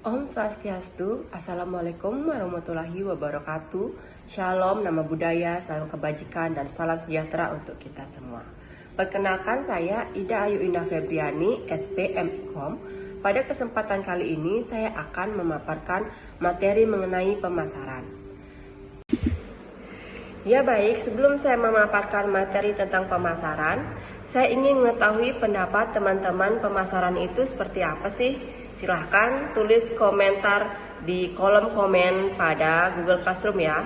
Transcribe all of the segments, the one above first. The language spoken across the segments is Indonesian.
Om Swastiastu, Assalamualaikum warahmatullahi wabarakatuh. Shalom, nama budaya, salam kebajikan, dan salam sejahtera untuk kita semua. Perkenalkan, saya Ida Ayu Indah Febriani, SPMIKOM. Pada kesempatan kali ini saya akan memaparkan materi mengenai pemasaran. Ya baik, sebelum saya memaparkan materi tentang pemasaran, saya ingin mengetahui pendapat teman-teman pemasaran itu seperti apa sih? Silahkan tulis komentar di kolom komen pada Google Classroom ya.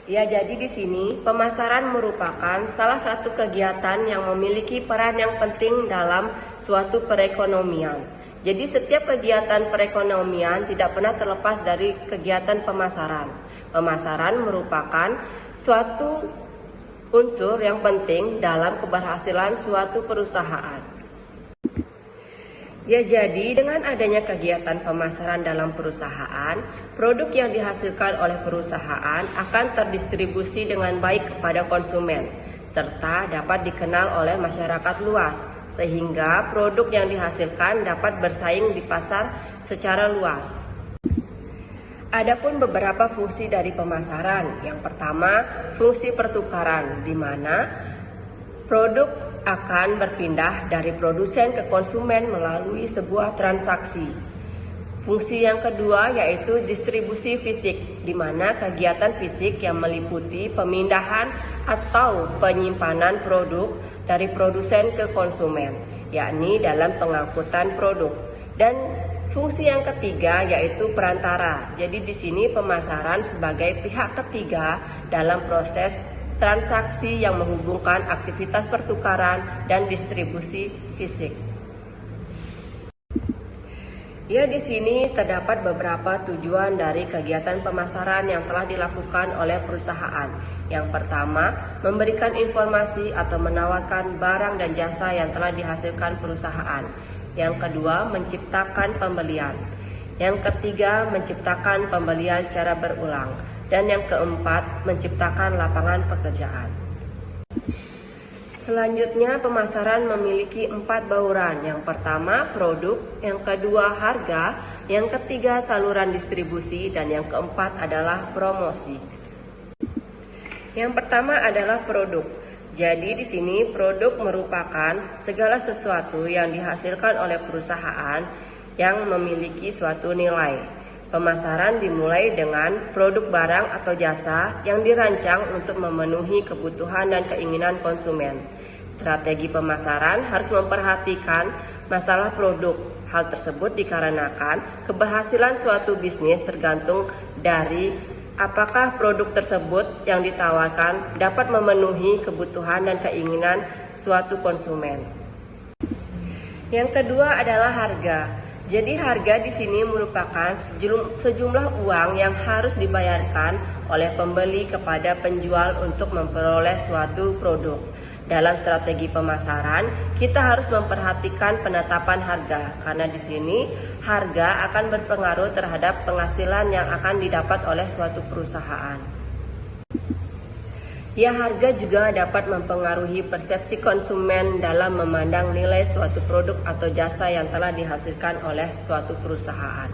Ya, jadi di sini pemasaran merupakan salah satu kegiatan yang memiliki peran yang penting dalam suatu perekonomian. Jadi setiap kegiatan perekonomian tidak pernah terlepas dari kegiatan pemasaran. Pemasaran merupakan suatu unsur yang penting dalam keberhasilan suatu perusahaan. Ya, jadi dengan adanya kegiatan pemasaran dalam perusahaan, produk yang dihasilkan oleh perusahaan akan terdistribusi dengan baik kepada konsumen, serta dapat dikenal oleh masyarakat luas, sehingga produk yang dihasilkan dapat bersaing di pasar secara luas. Adapun beberapa fungsi dari pemasaran. Yang pertama, fungsi pertukaran, di mana produk akan berpindah dari produsen ke konsumen melalui sebuah transaksi. Fungsi yang kedua yaitu distribusi fisik, di mana kegiatan fisik yang meliputi pemindahan atau penyimpanan produk dari produsen ke konsumen, yakni dalam pengangkutan produk. Dan fungsi yang ketiga yaitu perantara. Jadi di sini pemasaran sebagai pihak ketiga dalam proses transaksi yang menghubungkan aktivitas pertukaran dan distribusi fisik. Ya, di sini terdapat beberapa tujuan dari kegiatan pemasaran yang telah dilakukan oleh perusahaan. Yang pertama, memberikan informasi atau menawarkan barang dan jasa yang telah dihasilkan perusahaan. Yang kedua, menciptakan pembelian. Yang ketiga, menciptakan pembelian secara berulang. Dan yang keempat, menciptakan lapangan pekerjaan. Selanjutnya, pemasaran memiliki 4 bauran. Yang pertama, produk. Yang kedua, harga. Yang ketiga, saluran distribusi. Dan yang keempat adalah promosi. Yang pertama adalah produk. Jadi di sini produk merupakan segala sesuatu yang dihasilkan oleh perusahaan yang memiliki suatu nilai. Pemasaran dimulai dengan produk barang atau jasa yang dirancang untuk memenuhi kebutuhan dan keinginan konsumen. Strategi pemasaran harus memperhatikan masalah produk. Hal tersebut dikarenakan keberhasilan suatu bisnis tergantung dari apakah produk tersebut yang ditawarkan dapat memenuhi kebutuhan dan keinginan suatu konsumen. Yang kedua adalah harga. Jadi harga di sini merupakan sejumlah uang yang harus dibayarkan oleh pembeli kepada penjual untuk memperoleh suatu produk. Dalam strategi pemasaran, kita harus memperhatikan penetapan harga karena di sini harga akan berpengaruh terhadap penghasilan yang akan didapat oleh suatu perusahaan. Ya, harga juga dapat mempengaruhi persepsi konsumen dalam memandang nilai suatu produk atau jasa yang telah dihasilkan oleh suatu perusahaan.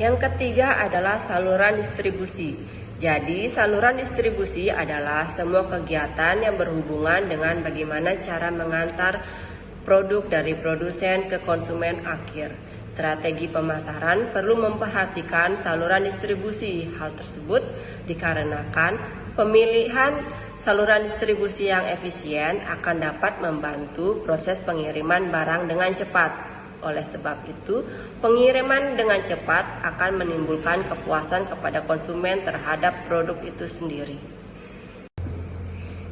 Yang ketiga adalah saluran distribusi. Jadi, saluran distribusi adalah semua kegiatan yang berhubungan dengan bagaimana cara mengantar produk dari produsen ke konsumen akhir. Strategi pemasaran perlu memperhatikan saluran distribusi. Hal tersebut dikarenakan pemilihan saluran distribusi yang efisien akan dapat membantu proses pengiriman barang dengan cepat. Oleh sebab itu, pengiriman dengan cepat akan menimbulkan kepuasan kepada konsumen terhadap produk itu sendiri.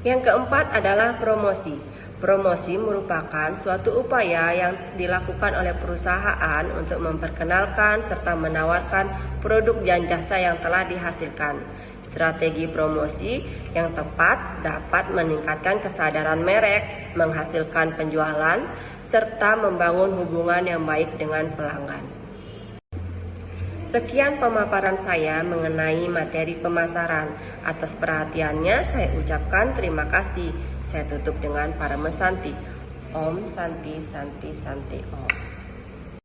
Yang keempat adalah promosi. Promosi merupakan suatu upaya yang dilakukan oleh perusahaan untuk memperkenalkan serta menawarkan produk dan jasa yang telah dihasilkan. Strategi promosi yang tepat dapat meningkatkan kesadaran merek, menghasilkan penjualan, serta membangun hubungan yang baik dengan pelanggan. Sekian pemaparan saya mengenai materi pemasaran. Atas perhatiannya saya ucapkan terima kasih. Saya tutup dengan Parama Santi. Om Santi Santi Santi Om.